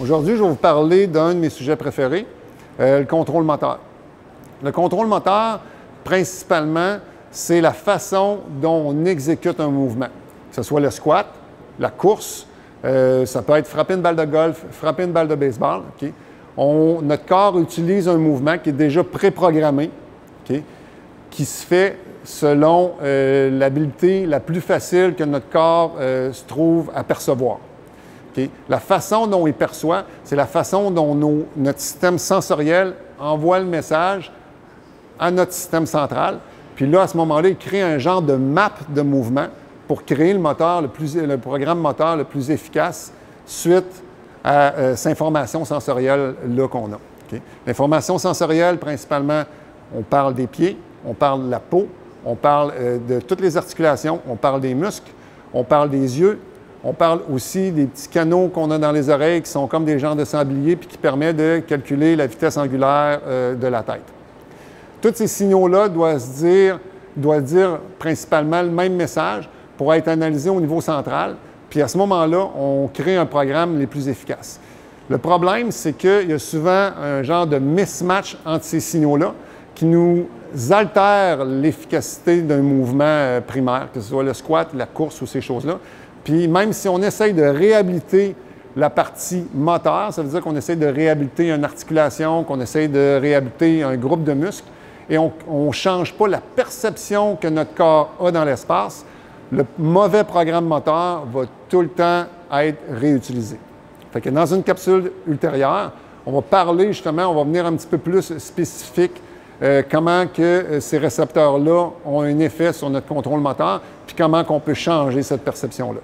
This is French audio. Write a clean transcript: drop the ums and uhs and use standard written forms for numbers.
Aujourd'hui, je vais vous parler d'un de mes sujets préférés, le contrôle moteur. Le contrôle moteur, principalement, c'est la façon dont on exécute un mouvement, que ce soit le squat, la course, ça peut être frapper une balle de golf, frapper une balle de baseball. Okay? Notre corps utilise un mouvement qui est déjà préprogrammé, okay? Qui se fait selon l'habilité la plus facile que notre corps se trouve à percevoir. Okay? La façon dont il perçoit, c'est la façon dont notre système sensoriel envoie le message à notre système central. Puis là, à ce moment-là, il crée un genre de map de mouvement pour créer le programme moteur le plus efficace suite à cette information sensorielle-là qu'on a. Okay? L'information sensorielle, principalement, on parle des pieds, on parle de la peau, on parle de toutes les articulations, on parle des muscles, on parle des yeux, on parle aussi des petits canaux qu'on a dans les oreilles qui sont comme des genres de sabliers puis qui permettent de calculer la vitesse angulaire de la tête. Tous ces signaux-là doivent dire principalement le même message pour être analysés au niveau central. Puis à ce moment-là, on crée un programme les plus efficaces. Le problème, c'est qu'il y a souvent un genre de mismatch entre ces signaux-là qui nous altère l'efficacité d'un mouvement primaire, que ce soit le squat, la course ou ces choses-là. Puis même si on essaye de réhabiliter la partie moteur, ça veut dire qu'on essaie de réhabiliter une articulation, qu'on essaie de réhabiliter un groupe de muscles, et on ne change pas la perception que notre corps a dans l'espace, le mauvais programme moteur va tout le temps être réutilisé. Fait que dans une capsule ultérieure, on va parler justement, on va venir un petit peu plus spécifique comment que ces récepteurs-là ont un effet sur notre contrôle moteur, puis comment qu'on peut changer cette perception-là.